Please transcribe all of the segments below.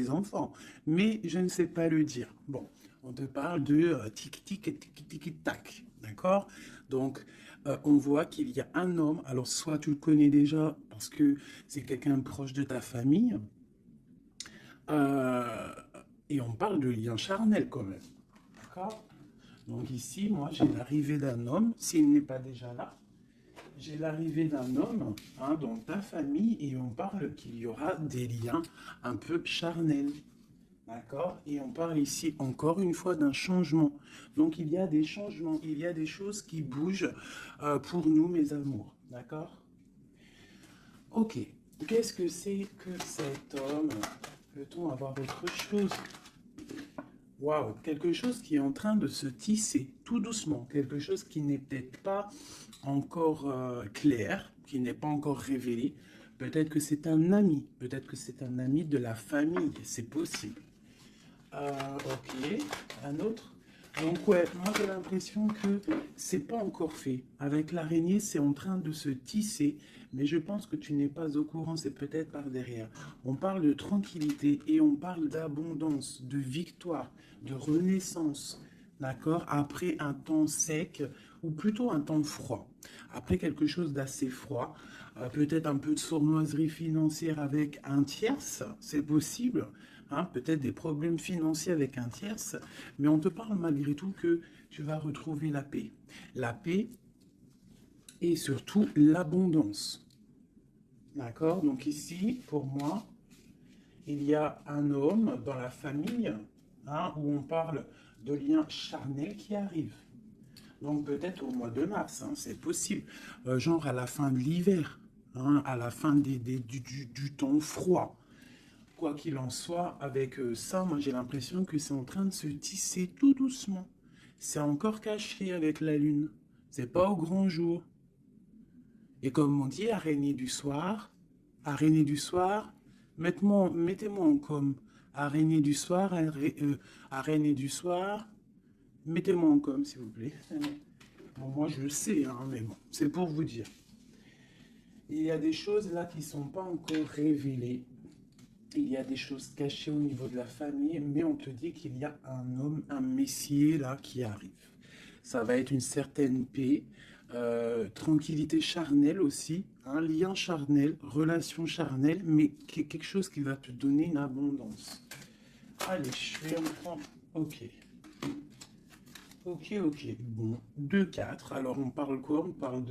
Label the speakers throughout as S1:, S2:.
S1: des enfants, mais je ne sais pas le dire. Bon, on te parle de tic-tic et tic-tic-tac, d'accord? Donc, on voit qu'il y a un homme, alors soit tu le connais déjà parce que c'est quelqu'un proche de ta famille, euh, et on parle de lien charnel quand même, d'accord? Donc ici, moi, j'ai l'arrivée d'un homme, s'il n'est pas déjà là, j'ai l'arrivée d'un homme dans ta famille et on parle qu'il y aura des liens un peu charnels. D'accord? Et on parle ici encore une fois d'un changement. Donc il y a des changements, il y a des choses qui bougent pour nous, mes amours. D'accord? Ok. Qu'est-ce que c'est que cet homme? Peut-on avoir autre chose? Waouh, quelque chose qui est en train de se tisser tout doucement, quelque chose qui n'est peut-être pas encore clair, qui n'est pas encore révélé. Peut-être que c'est un ami, peut-être que c'est un ami de la famille, c'est possible. Ok, un autre. Donc ouais, moi j'ai l'impression que c'est pas encore fait. Avec l'araignée, c'est en train de se tisser, mais je pense que tu n'es pas au courant, c'est peut-être par derrière. On parle de tranquillité et on parle d'abondance, de victoire, de renaissance, d'accord? Après un temps sec ou plutôt un temps froid. Après quelque chose d'assez froid, peut-être un peu de sournoiserie financière avec un tierce, c'est possible. Hein, peut-être des problèmes financiers avec un tierce, mais on te parle malgré tout que tu vas retrouver la paix. La paix et surtout l'abondance. D'accord? Donc ici, pour moi, il y a un homme dans la famille où on parle de liens charnels qui arrivent. Donc peut-être au mois de mars, c'est possible. Genre à la fin de l'hiver, à la fin du temps froid. Quoi qu'il en soit, avec ça, moi j'ai l'impression que c'est en train de se tisser tout doucement. C'est encore caché avec la lune. C'est pas au grand jour. Et comme on dit, araignée du soir, mettez-moi en com. Araignée du soir, araignée du soir, mettez-moi en com, s'il vous plaît. Bon, moi je le sais, mais bon, c'est pour vous dire. Il y a des choses là qui ne sont pas encore révélées. Il y a des choses cachées au niveau de la famille, mais on te dit qu'il y a un homme, un messier là qui arrive. Ça va être une certaine paix, tranquillité charnelle aussi, un lien charnel, relation charnelle, mais quelque chose qui va te donner une abondance. Allez, je vais en prendre. Ok. Ok, ok. Bon, 2 4. Alors, on parle quoi? On parle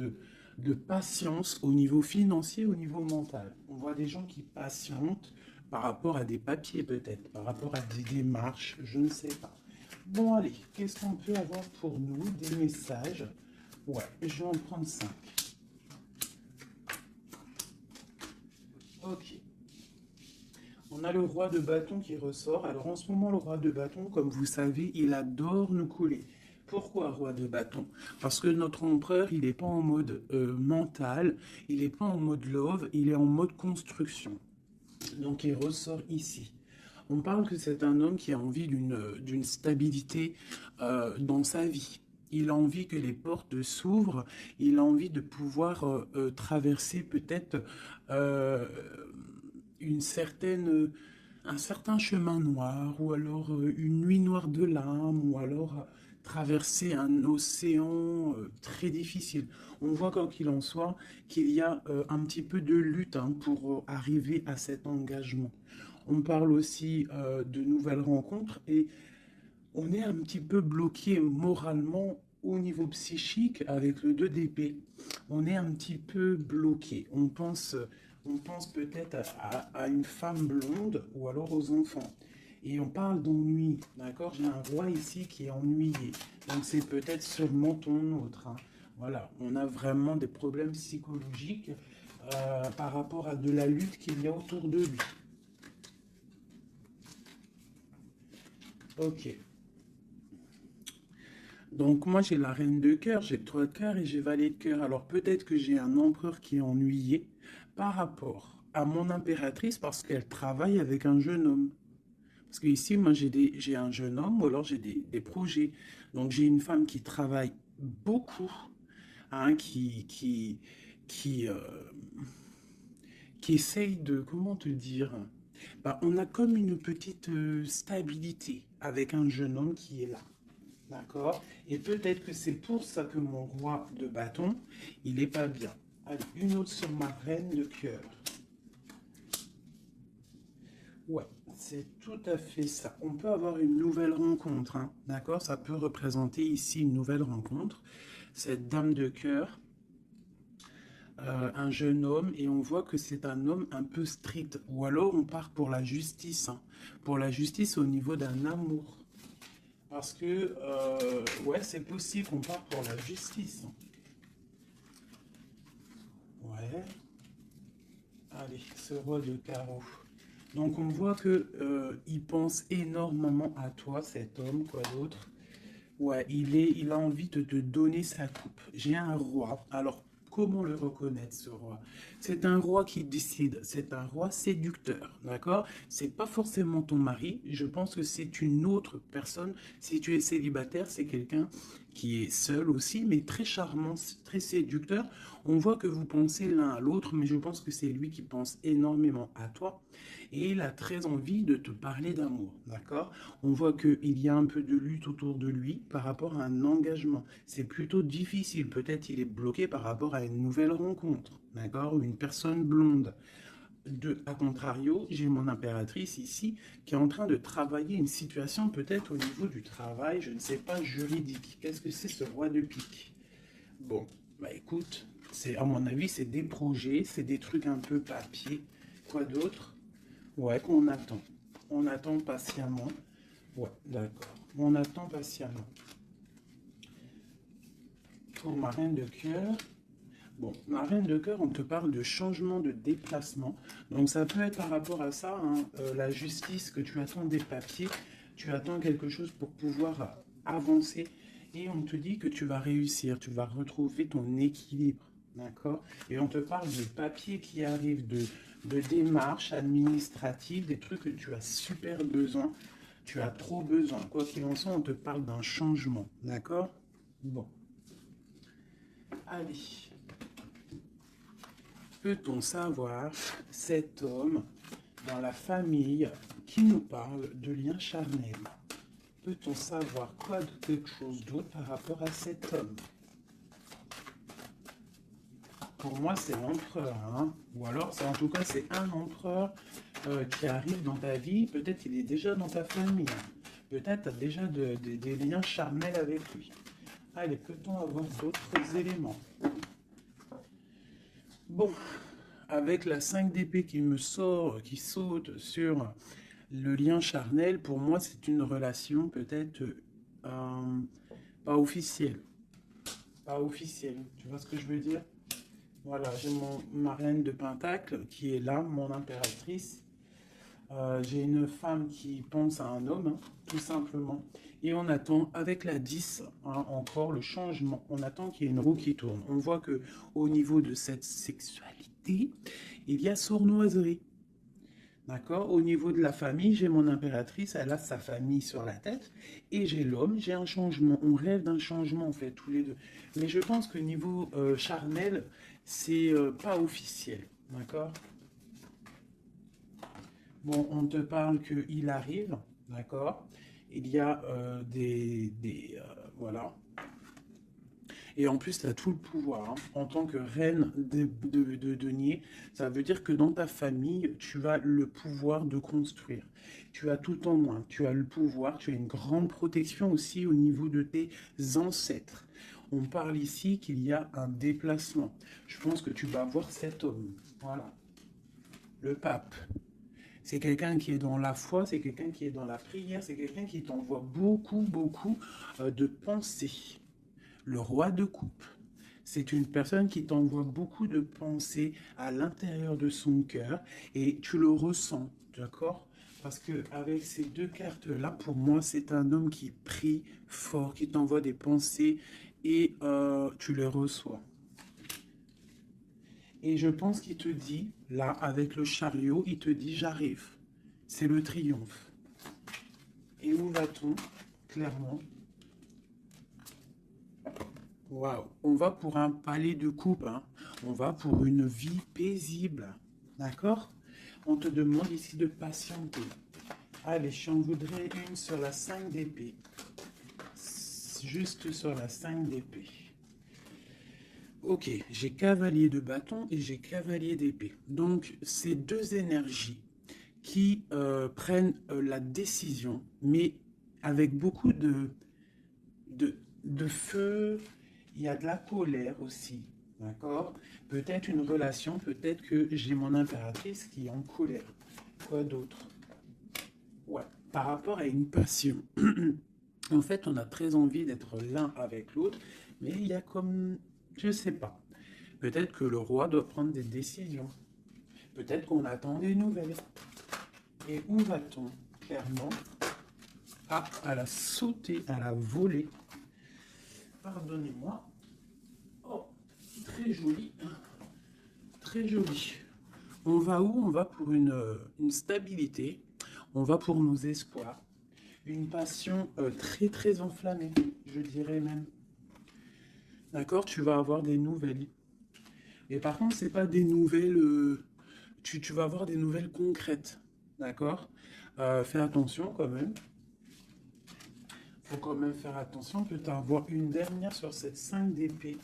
S1: de patience au niveau financier, au niveau mental. On voit des gens qui patientent par rapport à des papiers, peut-être, par rapport à des démarches, je ne sais pas. Bon, allez, qu'est-ce qu'on peut avoir pour nous? Des messages. Ouais, je vais en prendre 5. Ok. On a le roi de bâton qui ressort. Alors en ce moment, le roi de bâton, comme vous savez, il adore nous couler. Pourquoi roi de bâton? Parce que notre empereur, il n'est pas en mode mental, il n'est pas en mode love, il est en mode construction. Donc il ressort ici. On parle que c'est un homme qui a envie d'une stabilité dans sa vie. Il a envie que les portes s'ouvrent, il a envie de pouvoir traverser peut-être euh, une certaine, un certain chemin noir, ou alors une nuit noire de l'âme, ou alors traverser un océan très difficile. On voit quoi qu'il en soit qu'il y a un petit peu de lutte pour arriver à cet engagement. On parle aussi de nouvelles rencontres et on est un petit peu bloqué moralement au niveau psychique avec le 2 d'épée. On est un petit peu bloqué. On pense peut-être à une femme blonde ou alors aux enfants. Et on parle d'ennui, d'accord? J'ai un roi ici qui est ennuyé. Donc c'est peut-être sûrement ton autre. Voilà, on a vraiment des problèmes psychologiques par rapport à de la lutte qu'il y a autour de lui. Ok. Donc moi j'ai la reine de cœur, j'ai le 3 de cœur et j'ai valet de cœur. Alors peut-être que j'ai un empereur qui est ennuyé par rapport à mon impératrice parce qu'elle travaille avec un jeune homme. Parce que ici moi j'ai un jeune homme ou alors j'ai des projets. Donc j'ai une femme qui travaille beaucoup, hein, qui, qui essaye de, comment te dire? Bah, on a comme une petite stabilité avec un jeune homme qui est là. D'accord? Et peut-être que c'est pour ça que mon roi de bâton, il n'est pas bien. Allez, une autre sur ma reine de cœur. Ouais, c'est tout à fait ça. On peut avoir une nouvelle rencontre, hein, d'accord? Ça peut représenter ici une nouvelle rencontre. Cette dame de cœur, un jeune homme, et on voit que c'est un homme un peu strict. Ou alors on part pour la justice, hein, pour la justice au niveau d'un amour. Parce que, ouais, c'est possible qu'on parte pour la justice. Ouais. Allez, ce roi de carreau. Donc on voit que il pense énormément à toi, cet homme, quoi d'autre. Ouais, il a envie de te donner sa coupe. J'ai un roi. Alors, comment le reconnaître, ce roi? C'est un roi qui décide. C'est un roi séducteur, d'accord? C'est pas forcément ton mari. Je pense que c'est une autre personne. Si tu es célibataire, c'est quelqu'un qui est seul aussi, mais très charmant, très séducteur. On voit que vous pensez l'un à l'autre, mais je pense que c'est lui qui pense énormément à toi. Et il a très envie de te parler d'amour, d'accord? On voit qu'il y a un peu de lutte autour de lui par rapport à un engagement. C'est plutôt difficile. Peut-être il est bloqué par rapport à une nouvelle rencontre, d'accord? Une personne blonde. A contrario, j'ai mon impératrice ici qui est en train de travailler une situation peut-être au niveau du travail, je ne sais pas, juridique. Qu'est-ce que c'est ce roi de pique? Bon, bah écoute, à mon avis, c'est des projets, c'est des trucs un peu papier. Quoi d'autre? Ouais, qu'on attend. On attend patiemment. Ouais, d'accord. On attend patiemment. Pour ma reine de cœur. Bon, ma reine de cœur, on te parle de changement de déplacement. Donc ça peut être par rapport à ça, hein, la justice, que tu attends des papiers, tu attends quelque chose pour pouvoir avancer. Et on te dit que tu vas réussir, tu vas retrouver ton équilibre. D'accord? Et on te parle de papiers qui arrivent, de démarches administratives, des trucs que tu as super besoin. Tu as trop besoin. Quoi qu'il en soit, on te parle d'un changement. D'accord? Bon. Allez. Peut-on savoir cet homme dans la famille qui nous parle de lien charnel? Peut-on savoir quoi de quelque chose d'autre par rapport à cet homme? Pour moi, c'est l'empereur, hein? Ou alors, en tout cas, c'est un empereur qui arrive dans ta vie. Peut-être il est déjà dans ta famille. Peut-être tu as déjà des liens charnels avec lui. Allez, peut-on avoir d'autres éléments? Bon, avec la 5 d'épée qui me sort, qui saute sur le lien charnel, pour moi, c'est une relation peut-être pas officielle. Pas officielle. Tu vois ce que je veux dire? Voilà, j'ai ma reine de Pentacle qui est là, mon impératrice. J'ai une femme qui pense à un homme, hein, tout simplement. Et on attend, avec la 10, hein, encore le changement. On attend qu'il y ait une roue qui tourne. On voit que au niveau de cette sexualité, il y a sournoiserie. D'accord? Au niveau de la famille, j'ai mon impératrice, elle a sa famille sur la tête. Et j'ai l'homme, j'ai un changement. On rêve d'un changement, en fait, tous les deux. Mais je pense que niveau charnel, c'est pas officiel. D'accord? Bon, on te parle qu'il arrive, d'accord? Il y a voilà. Et en plus, tu as tout le pouvoir, hein. En tant que reine de denier, ça veut dire que dans ta famille, tu as le pouvoir de construire. Tu as tout en moins. Tu as le pouvoir, tu as une grande protection aussi au niveau de tes ancêtres. On parle ici qu'il y a un déplacement. Je pense que tu vas voir cet homme. Voilà. Le pape. C'est quelqu'un qui est dans la foi, c'est quelqu'un qui est dans la prière, c'est quelqu'un qui t'envoie beaucoup, beaucoup de pensées. Le roi de coupe, c'est une personne qui t'envoie beaucoup de pensées à l'intérieur de son cœur et tu le ressens, d'accord? Parce que avec ces deux cartes-là, pour moi, c'est un homme qui prie fort, qui t'envoie des pensées et tu les reçois. Et je pense qu'il te dit, là, avec le chariot, il te dit, j'arrive. C'est le triomphe. Et où va-t-on? Clairement. Waouh. On va pour un palais de coupe, hein. On va pour une vie paisible. D'accord? On te demande ici de patienter. Allez, j'en voudrais une sur la 5 d'épée. Juste sur la 5 d'épée. Ok, j'ai cavalier de bâton et j'ai cavalier d'épée. Donc, c'est deux énergies qui prennent la décision, mais avec beaucoup de feu. Il y a de la colère aussi, d'accord? Peut-être une relation, peut-être que j'ai mon impératrice qui est en colère. Quoi d'autre? Ouais, par rapport à une passion. En fait, on a très envie d'être l'un avec l'autre, mais il y a comme, je sais pas. Peut-être que le roi doit prendre des décisions. Peut-être qu'on attend des nouvelles. Et où va-t-on? Clairement, à la sauter, à la voler. Pardonnez-moi. Oh, très joli. Très joli. On va où? On va pour une stabilité. On va pour nos espoirs. Une passion très très enflammée, je dirais même. D'accord? Tu vas avoir des nouvelles. Et par contre, c'est pas des nouvelles... tu vas avoir des nouvelles concrètes. D'accord? Fais attention quand même. Faut quand même faire attention. Peut-être avoir une dernière sur cette 5 d'épée.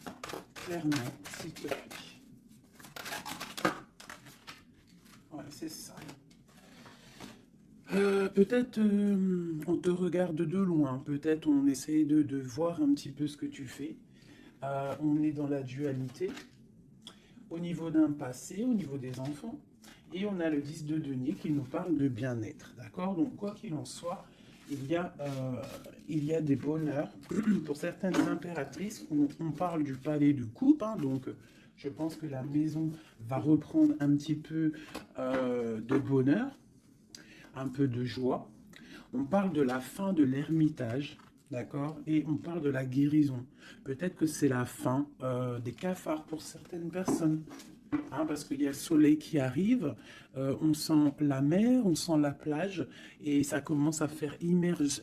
S1: Clairement, s'il te plaît. Ouais, c'est ça. Peut-être on te regarde de loin. Peut-être on essaye de voir un petit peu ce que tu fais. On est dans la dualité. Au niveau d'un passé, au niveau des enfants. Et on a le 10 de denier qui nous parle de bien-être. D'accord? Donc, quoi qu'il en soit, il y a des bonheurs. Pour certaines impératrices, on parle du palais de coupe. Hein, donc, je pense que la maison va reprendre un petit peu de bonheur, un peu de joie. On parle de la fin de l'ermitage. D'accord? Et on parle de la guérison. Peut-être que c'est la fin des cafards pour certaines personnes. Hein, parce qu'il y a le soleil qui arrive, on sent la mer, on sent la plage, et ça commence à faire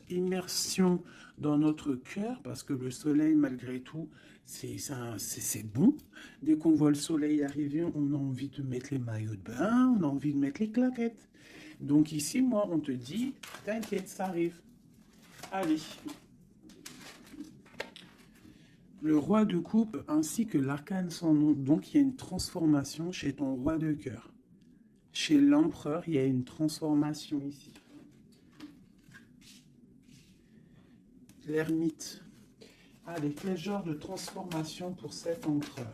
S1: immersion dans notre cœur, parce que le soleil, malgré tout, c'est bon. Dès qu'on voit le soleil arriver, on a envie de mettre les maillots de bain, on a envie de mettre les claquettes. Donc ici, moi, on te dit, t'inquiète, ça arrive. Allez. Le roi de coupe ainsi que l'arcane sans nom. Donc, il y a une transformation chez ton roi de cœur. Chez l'empereur, il y a une transformation ici. L'ermite. Allez, quel genre de transformation pour cet empereur?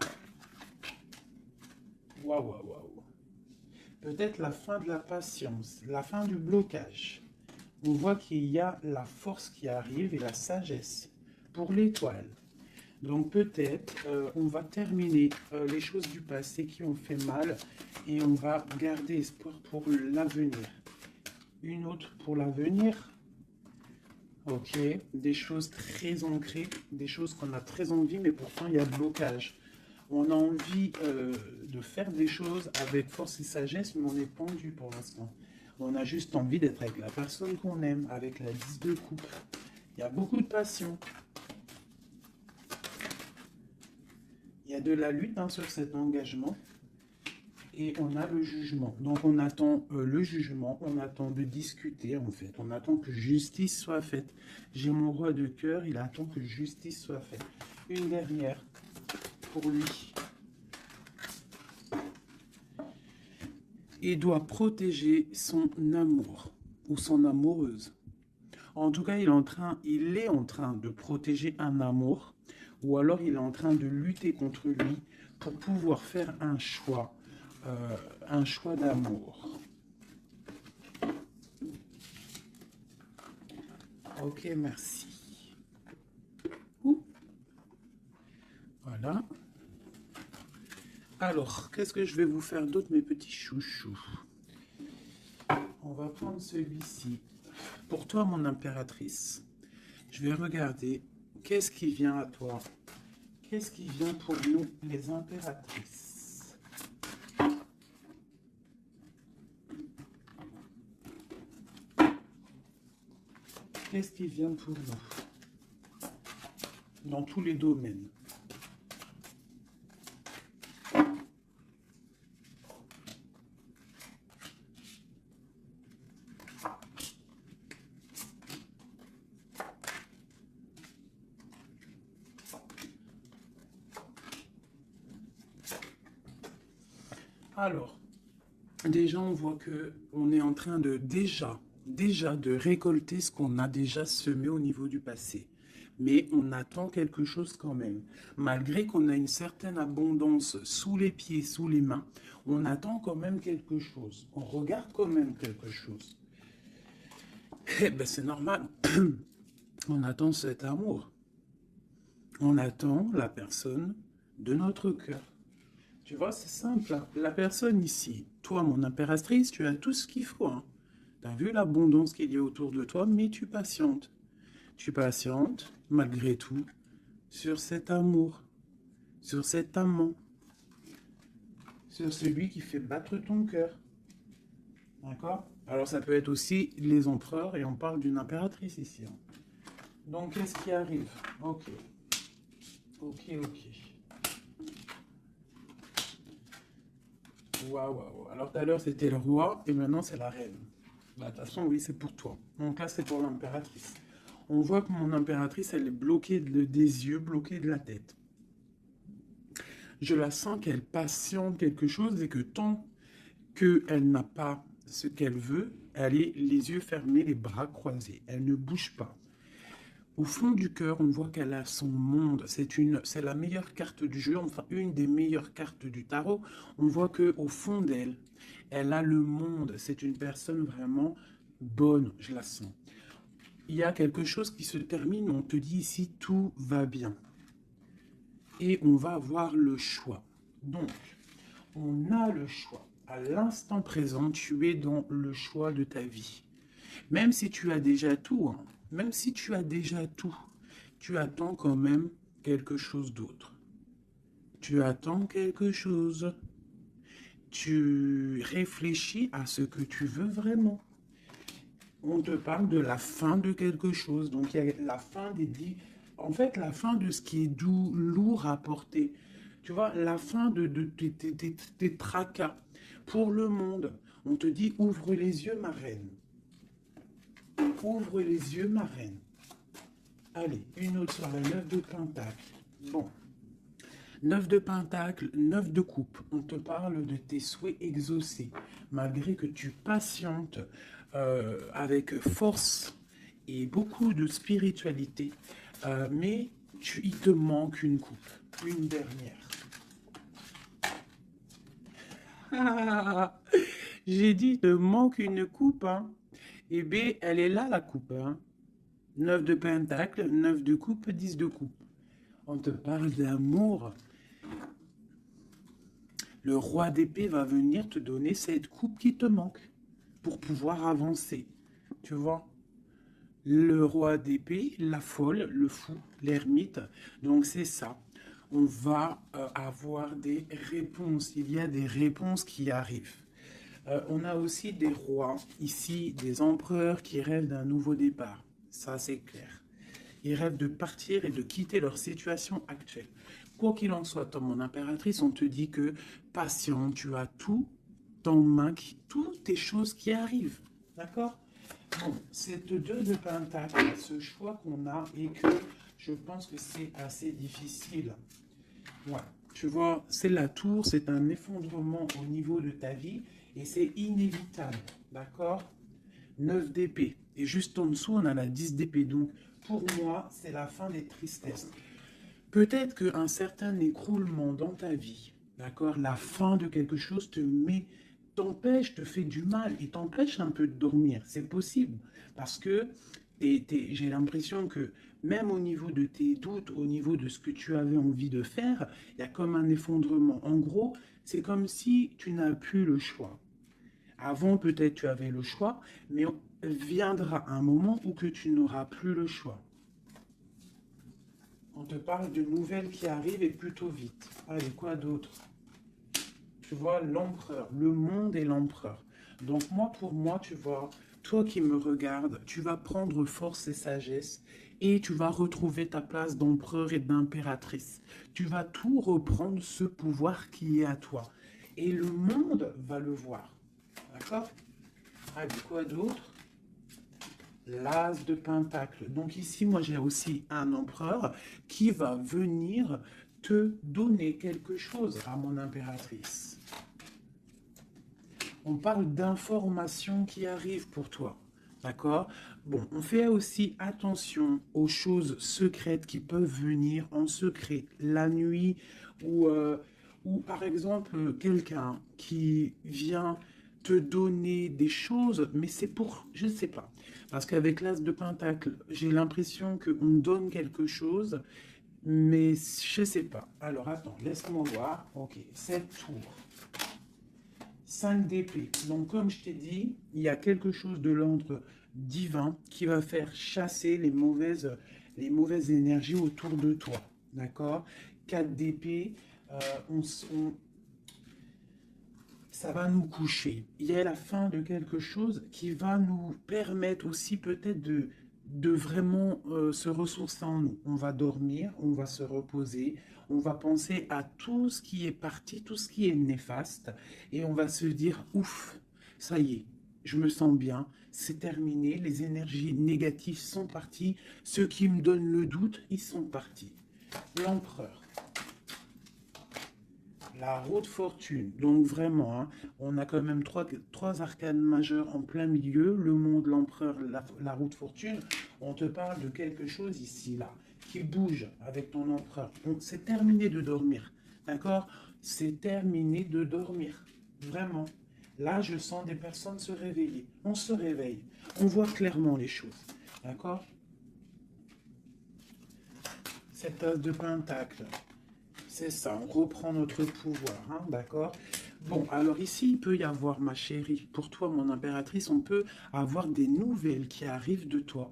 S1: Waouh, waouh, waouh. Peut-être la fin de la patience, la fin du blocage. On voit qu'il y a la force qui arrive et la sagesse pour l'étoile. Donc peut-être on va terminer les choses du passé qui ont fait mal et on va garder espoir pour l'avenir. Une autre pour l'avenir. Ok, des choses très ancrées, des choses qu'on a très envie, mais pourtant il y a blocage. On a envie de faire des choses avec force et sagesse, mais on est pendu pour l'instant. On a juste envie d'être avec la personne qu'on aime, avec la 10 de coupe. Il y a beaucoup de passion. Il y a de la lutte sur cet engagement et on a le jugement. Donc on attend le jugement, on attend de discuter en fait. On attend que justice soit faite. J'ai mon roi de cœur, il attend que justice soit faite. Une dernière pour lui. Il doit protéger son amour ou son amoureuse. En tout cas, il est en train de protéger un amour, ou alors il est en train de lutter contre lui pour pouvoir faire un choix d'amour. Ok, merci. Voilà. Alors, qu'est-ce que je vais vous faire d'autre, mes petits chouchous? On va prendre celui-ci. Pour toi, mon impératrice, je vais regarder qu'est-ce qui vient à toi. Qu'est-ce qui vient pour nous, les impératrices? Qu'est-ce qui vient pour nous? Dans tous les domaines. Alors, déjà, on voit que on est en train de déjà de récolter ce qu'on a déjà semé au niveau du passé. Mais on attend quelque chose quand même. Malgré qu'on a une certaine abondance sous les pieds, sous les mains, on attend quand même quelque chose. On regarde quand même quelque chose. Eh ben c'est normal. On attend cet amour. On attend la personne de notre cœur. Tu vois, c'est simple. La personne ici, toi, mon impératrice, tu as tout ce qu'il faut. Hein. Tu as vu l'abondance qu'il y a autour de toi, mais tu patientes. Tu patientes, malgré tout, sur cet amour, sur cet amant, sur celui qui fait battre ton cœur. D'accord? Alors, ça peut être aussi les empereurs, et on parle d'une impératrice ici. Hein. Donc, qu'est-ce qui arrive? Ok. Ok. Waouh. Alors, tout à l'heure, c'était le roi, et maintenant, c'est la reine. Bah, de toute façon, oui, c'est pour toi. Donc là, c'est pour l'impératrice. On voit que mon impératrice, elle est bloquée des yeux, bloquée de la tête. Je la sens qu'elle patiente quelque chose et que tant qu'elle n'a pas ce qu'elle veut, elle est les yeux fermés, les bras croisés. Elle ne bouge pas. Au fond du cœur, on voit qu'elle a son monde. C'est la meilleure carte du jeu, enfin une des meilleures cartes du tarot. On voit que au fond d'elle, elle a le monde. C'est une personne vraiment bonne, je la sens. Il y a quelque chose qui se termine, on te dit ici, tout va bien. Et on va avoir le choix. Donc, on a le choix. À l'instant présent, tu es dans le choix de ta vie. Même si tu as déjà tout, hein, même si tu as déjà tout, tu attends quand même quelque chose d'autre. Tu attends quelque chose. Tu réfléchis à ce que tu veux vraiment. On te parle de la fin de quelque chose. Donc, il y a la fin des dix. En fait, la fin de ce qui est doux, lourd à porter. Tu vois, la fin de tes tracas pour le monde. On te dit, ouvre les yeux, ma reine. Ouvre les yeux, ma reine. Allez, une autre sur la 9 de Pentacle. Bon. 9 de Pentacle, 9 de coupe. On te parle de tes souhaits exaucés. Malgré que tu patientes avec force et beaucoup de spiritualité. Mais il te manque une coupe. Une dernière. Ah, j'ai dit, il te manque une coupe. Hein. Eh bien, elle est là, la coupe. Hein. 9 de Pentacle, 9 de coupe, 10 de coupe. On te parle d'amour. Le roi d'épée va venir te donner cette coupe qui te manque pour pouvoir avancer. Tu vois? Le roi d'épée, la folle, le fou, l'ermite. Donc c'est ça. On va avoir des réponses. Il y a des réponses qui arrivent. On a aussi des rois, ici, des empereurs qui rêvent d'un nouveau départ. Ça, c'est clair. Ils rêvent de partir et de quitter leur situation actuelle. Quoi qu'il en soit, mon impératrice, on te dit que patient, tu as tout en main, toutes tes choses qui arrivent. D'accord? Bon, cette 2 de Pentacle, ce choix qu'on a et que je pense que c'est assez difficile. Ouais, tu vois, c'est la tour, c'est un effondrement au niveau de ta vie et c'est inévitable. D'accord? 9 d'épée. Et juste en dessous, on a la 10 d'épée. Donc, pour moi, c'est la fin des tristesses. Peut-être qu'un certain écroulement dans ta vie, d'accord, la fin de quelque chose t'empêche, te fait du mal et t'empêche un peu de dormir. C'est possible. Parce que j'ai l'impression que même au niveau de tes doutes, au niveau de ce que tu avais envie de faire, il y a comme un effondrement. En gros, c'est comme si tu n'as plus le choix. Avant, peut-être tu avais le choix, mais viendra un moment où que tu n'auras plus le choix. On te parle de nouvelles qui arrivent et plutôt vite. Allez, quoi d'autre? Tu vois, l'empereur, le monde et l'empereur. Donc moi, pour moi, tu vois, toi qui me regardes, tu vas prendre force et sagesse et tu vas retrouver ta place d'empereur et d'impératrice. Tu vas tout reprendre ce pouvoir qui est à toi. Et le monde va le voir. D'accord? Allez, quoi d'autre? L'as de Pentacle. Donc ici, moi, j'ai aussi un empereur qui va venir te donner quelque chose à mon impératrice. On parle d'informations qui arrivent pour toi. D'accord? Bon, on fait aussi attention aux choses secrètes qui peuvent venir en secret la nuit ou, ou par exemple quelqu'un qui vient te donner des choses, mais c'est pour, je ne sais pas. Parce qu'avec l'As de Pentacle, j'ai l'impression qu'on me donne quelque chose, mais je ne sais pas. Alors attends, laisse-moi voir. Ok, 7 tours. 5 d'épée. Donc, comme je t'ai dit, il y a quelque chose de l'ordre divin qui va faire chasser les mauvaises énergies autour de toi. D'accord? 4 d'épée, ça va nous coucher. Il y a la fin de quelque chose qui va nous permettre aussi peut-être de vraiment se ressourcer en nous. On va dormir, on va se reposer, on va penser à tout ce qui est parti, tout ce qui est néfaste, et on va se dire, ouf, ça y est, je me sens bien, c'est terminé, les énergies négatives sont parties, ceux qui me donnent le doute, ils sont partis. L'empereur. La roue de fortune, donc vraiment, hein, on a quand même trois arcanes majeures en plein milieu, le monde, l'empereur, la roue de fortune. On te parle de quelque chose ici, là, qui bouge avec ton empereur. C'est terminé de dormir, d'accord? C'est terminé de dormir, vraiment. Là, je sens des personnes se réveiller. On se réveille, on voit clairement les choses, d'accord? Cette as de pentacle. C'est ça, on reprend notre pouvoir, hein, d'accord? Bon, alors ici, il peut y avoir, ma chérie, pour toi, mon impératrice, on peut avoir des nouvelles qui arrivent de toi.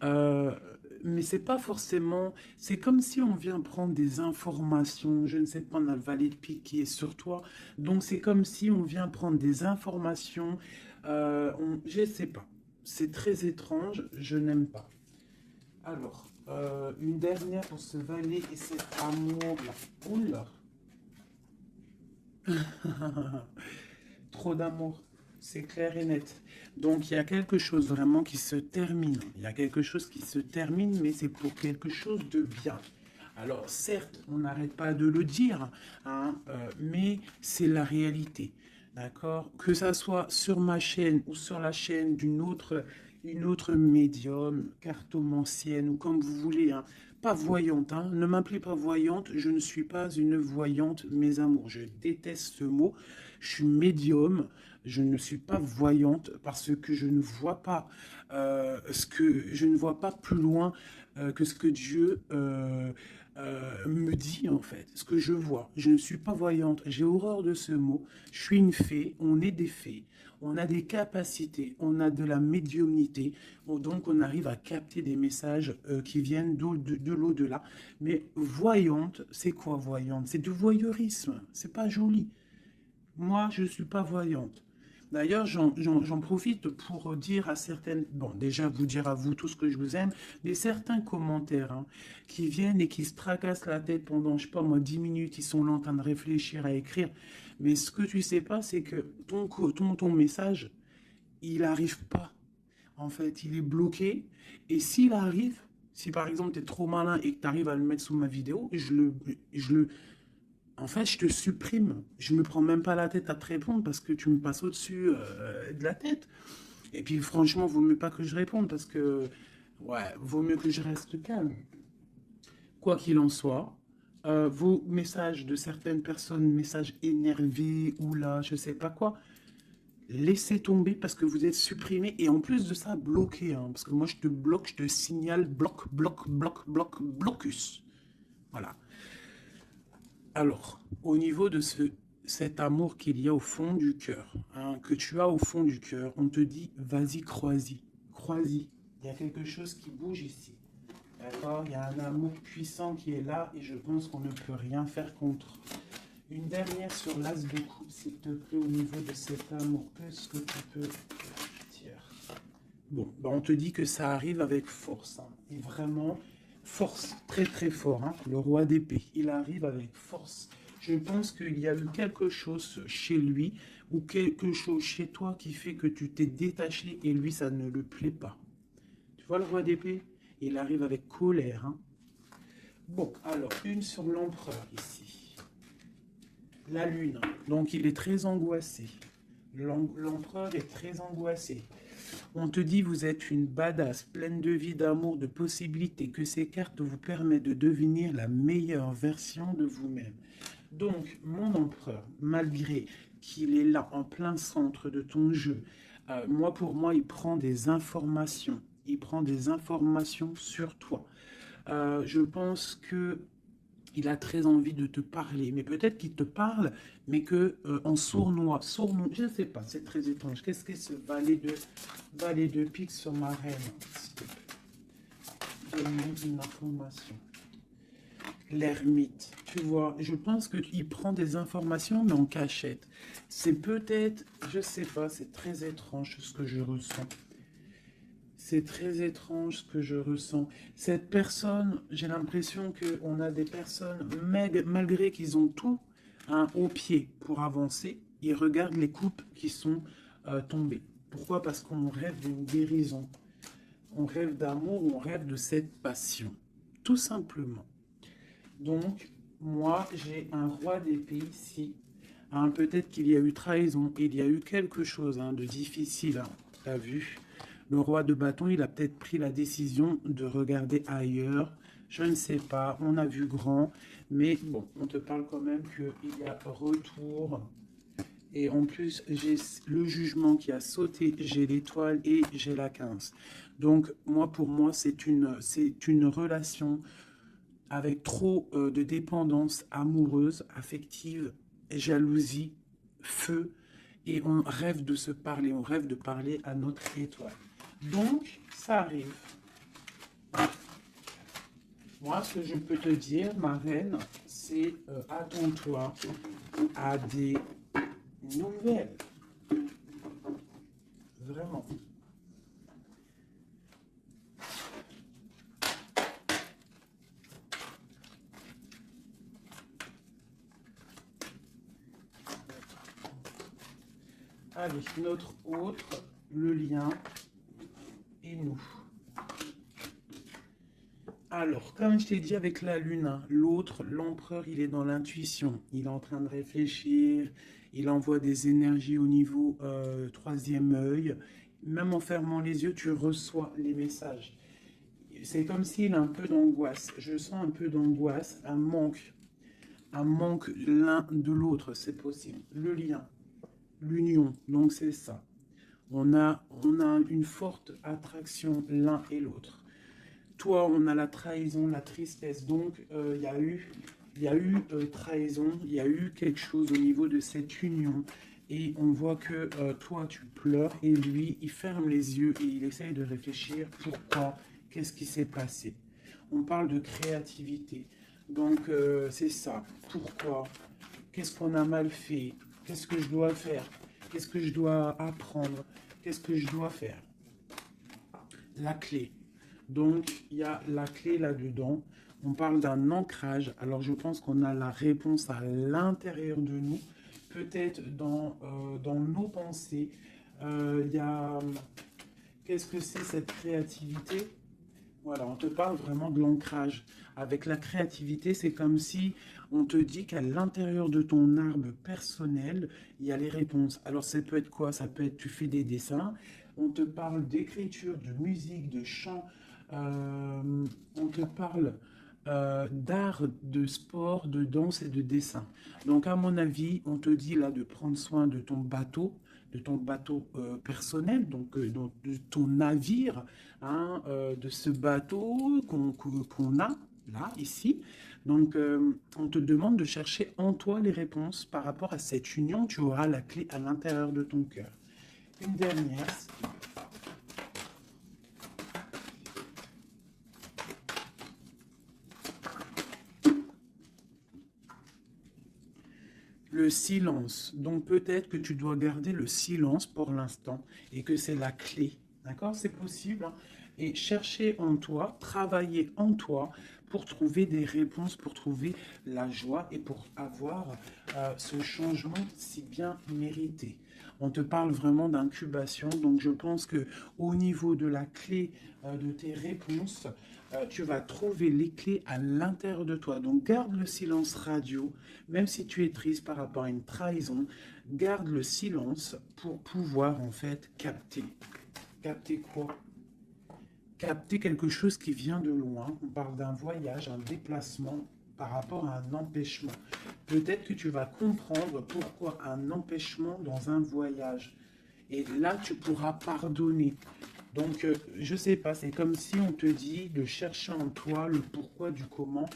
S1: Euh, mais c'est pas forcément... C'est comme si on vient prendre des informations, je ne sais pas, on a le valet de pique qui est sur toi, donc c'est comme si on vient prendre des informations, je ne sais pas. C'est très étrange, je n'aime pas. Alors, une dernière pour ce valet et cet amour-là. Oula, trop d'amour, c'est clair et net. Donc, il y a quelque chose vraiment qui se termine. Il y a quelque chose qui se termine, mais c'est pour quelque chose de bien. Alors, certes, on n'arrête pas de le dire, hein, mais c'est la réalité. D'accord? Que ça soit sur ma chaîne ou sur la chaîne une autre médium, cartomancienne ou comme vous voulez, hein. Pas voyante, hein. Ne m'appelez pas voyante, je ne suis pas une voyante, mes amours. Je déteste ce mot. Je suis médium, je ne suis pas voyante parce que je ne vois pas je ne vois pas plus loin que ce que Dieu me dit en fait, ce que je vois. Je ne suis pas voyante, j'ai horreur de ce mot. Je suis une fée, on est des fées, on a des capacités, on a de la médiumnité, donc on arrive à capter des messages qui viennent de l'au-delà. Mais voyante, c'est quoi voyante? C'est du voyeurisme, c'est pas joli. Moi, je ne suis pas voyante. D'ailleurs, j'en profite pour dire à certaines, bon, déjà vous dire à vous tous que je vous aime, mais certains commentaires hein, qui viennent et qui se tracassent la tête pendant, je sais pas moi, 10 minutes, ils sont là en train de réfléchir à écrire. Mais ce que tu sais pas, c'est que ton message, il n'arrive pas. En fait, il est bloqué. Et s'il arrive, si par exemple tu es trop malin et que tu arrives à le mettre sous ma vidéo, en fait, je te supprime. Je me prends même pas la tête à te répondre parce que tu me passes au-dessus de la tête. Et puis, franchement, vaut mieux pas que je réponde parce que, ouais, vaut mieux que je reste calme. Quoi qu'il en soit, vos messages de certaines personnes, messages énervés ou là, je sais pas quoi, laissez tomber parce que vous êtes supprimé et en plus de ça, bloqué. Hein, parce que moi, je te bloque, je te signale bloc, bloc, bloc, bloc, blocus. Voilà. Alors, au niveau de cet amour qu'il y a au fond du cœur, hein, que tu as au fond du cœur, on te dit, vas-y, crois-y, crois-y. Il y a quelque chose qui bouge ici. D'accord? Il y a un amour puissant qui est là et je pense qu'on ne peut rien faire contre. Une dernière sur l'as de coupe, s'il te plaît, au niveau de cet amour. Qu'est-ce que tu peux dire? Bon, on te dit que ça arrive avec force. Hein, et vraiment, force, très très fort. Hein, le roi d'épée, il arrive avec force. Je pense qu'il y a eu quelque chose chez lui ou quelque chose chez toi qui fait que tu t'es détaché et lui, ça ne le plaît pas. Tu vois le roi d'épée? Il arrive avec colère. Hein. Bon, alors, une sur l'empereur ici. La lune. Donc, il est très angoissé. L'empereur est très angoissé. On te dit vous êtes une badass, pleine de vie, d'amour, de possibilités, que ces cartes vous permettent de devenir la meilleure version de vous-même. Donc, mon empereur, malgré qu'il est là en plein centre de ton jeu, pour moi, il prend des informations. Il prend des informations sur toi. Je pense que il a très envie de te parler, mais peut-être qu'il te parle, mais que en sournois, je ne sais pas, c'est très étrange. Qu'est-ce que ce valet de pique sur ma reine? Donne-moi une information. L'ermite, tu vois, je pense qu'il prend des informations, mais en cachette. C'est peut-être, je sais pas, c'est très étrange ce que je ressens. C'est très étrange ce que je ressens. Cette personne, j'ai l'impression qu'on a des personnes, malgré qu'ils ont tout au pied pour avancer, ils regardent les coupes qui sont tombées. Pourquoi? Parce qu'on rêve d'une guérison. On rêve d'amour, on rêve de cette passion. Tout simplement. Donc, moi, j'ai un roi d'épée ici. Peut-être qu'il y a eu trahison, il y a eu quelque chose de difficile, tu as vu. Le roi de bâton, il a peut-être pris la décision de regarder ailleurs. Je ne sais pas, on a vu grand. Mais bon, on te parle quand même qu'il y a retour. Et en plus, j'ai le jugement qui a sauté, j'ai l'étoile et j'ai la 15. Donc, pour moi, c'est une relation avec trop de dépendance amoureuse, affective, jalousie, feu. Et on rêve de se parler, on rêve de parler à notre étoile. Donc, ça arrive. Moi, ce que je peux te dire, ma reine, c'est attends-toi à des nouvelles. Vraiment. Allez, notre autre, le lien et nous. Alors, comme je t'ai dit avec la lune, l'autre, l'empereur, il est dans l'intuition. Il est en train de réfléchir, il envoie des énergies au niveau troisième œil. Même en fermant les yeux, tu reçois les messages. C'est comme s'il a un peu d'angoisse. Je sens un peu d'angoisse, un manque l'un de l'autre, c'est possible. Le lien, l'union, donc c'est ça. On a une forte attraction l'un et l'autre. Toi, on a la trahison, la tristesse. Donc, il y a eu trahison, il y a eu quelque chose au niveau de cette union. Et on voit que toi, tu pleures et lui, il ferme les yeux et il essaye de réfléchir pourquoi, qu'est-ce qui s'est passé. On parle de créativité. Donc, c'est ça. Pourquoi? Qu'est-ce qu'on a mal fait? Qu'est-ce que je dois faire? Qu'est-ce que je dois apprendre? Qu'est-ce que je dois faire? La clé. Donc, il y a la clé là-dedans. On parle d'un ancrage. Alors, je pense qu'on a la réponse à l'intérieur de nous, peut-être dans nos pensées. Il y a... Qu'est-ce que c'est cette créativité? Voilà, on te parle vraiment de l'ancrage. Avec la créativité, c'est comme si on te dit qu'à l'intérieur de ton arbre personnel, il y a les réponses. Alors, ça peut être quoi? Ça peut être, tu fais des dessins, on te parle d'écriture, de musique, de chant, on te parle d'art, de sport, de danse et de dessin. Donc, à mon avis, on te dit là de prendre soin de ton bateau personnel, donc de ton navire, de ce bateau qu'on a là, ici. Donc, on te demande de chercher en toi les réponses par rapport à cette union. Tu auras la clé à l'intérieur de ton cœur. Une dernière. Le silence. Donc peut-être que tu dois garder le silence pour l'instant et que c'est la clé. D'accord? C'est possible. Et chercher en toi, travailler en toi pour trouver des réponses, pour trouver la joie et pour avoir ce changement si bien mérité. On te parle vraiment d'incubation. Donc, je pense que au niveau de la clé de tes réponses, tu vas trouver les clés à l'intérieur de toi. Donc, garde le silence radio, même si tu es triste par rapport à une trahison, garde le silence pour pouvoir en fait capter. Capter quoi? Capter quelque chose qui vient de loin. On parle d'un voyage, un déplacement par rapport à un empêchement. Peut-être que tu vas comprendre pourquoi un empêchement dans un voyage. Et là, tu pourras pardonner. Donc, je sais pas, c'est comme si on te dit de chercher en toi le pourquoi du comment,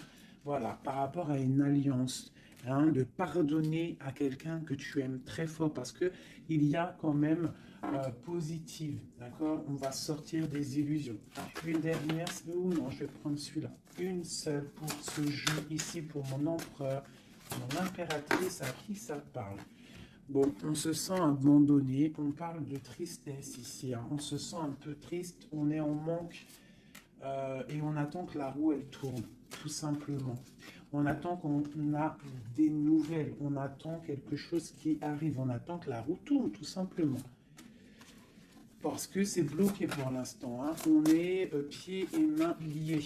S1: voilà, par rapport à une alliance, hein, de pardonner à quelqu'un que tu aimes très fort, parce que il y a quand même positive, d'accord? On va sortir des illusions. Une dernière, ou non, je vais prendre celui-là. Une seule pour ce jeu ici, pour mon empereur, mon impératrice, à qui ça parle? Bon, on se sent abandonné, on parle de tristesse ici, hein. On se sent un peu triste, on est en manque et on attend que la roue elle tourne, tout simplement. On attend qu'on a des nouvelles, on attend quelque chose qui arrive, on attend que la roue tourne, tout simplement. Parce que c'est bloqué pour l'instant, hein. On est pieds et mains liés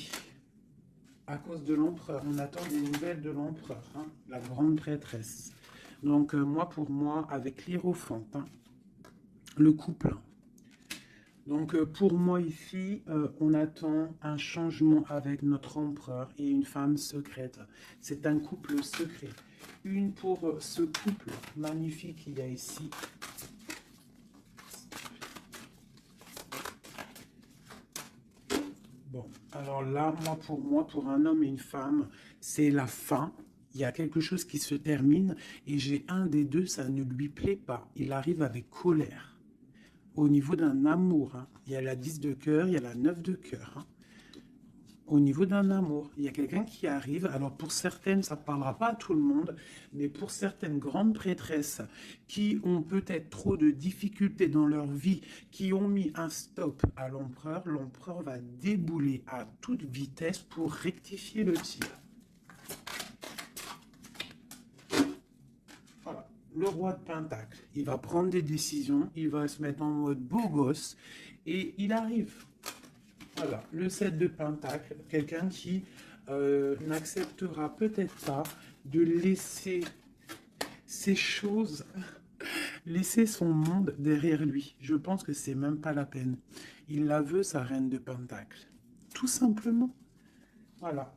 S1: à cause de l'empereur. On attend des nouvelles de l'empereur, hein, la grande prêtresse. Donc, moi, pour moi, avec l'Hiérophante, hein, le couple. Donc, pour moi, ici, on attend un changement avec notre empereur et une femme secrète. C'est un couple secret. Une pour ce couple magnifique qu'il y a ici. Bon, alors là, moi, pour un homme et une femme, c'est la fin. Il y a quelque chose qui se termine et j'ai un des deux, ça ne lui plaît pas. Il arrive avec colère. Au niveau d'un amour, hein. Il y a la 10 de cœur, il y a la 9 de cœur, hein. Au niveau d'un amour, il y a quelqu'un qui arrive. Alors pour certaines, ça ne parlera pas à tout le monde, mais pour certaines grandes prêtresses qui ont peut-être trop de difficultés dans leur vie, qui ont mis un stop à l'empereur, l'empereur va débouler à toute vitesse pour rectifier le tir. Voilà. Le roi de Pentacle, il va prendre des décisions, il va se mettre en mode beau gosse et il arrive. Voilà, le 7 de Pentacle, quelqu'un qui n'acceptera peut-être pas de laisser ces choses, laisser son monde derrière lui. Je pense que c'est même pas la peine. Il la veut, sa reine de Pentacle. Tout simplement. Voilà.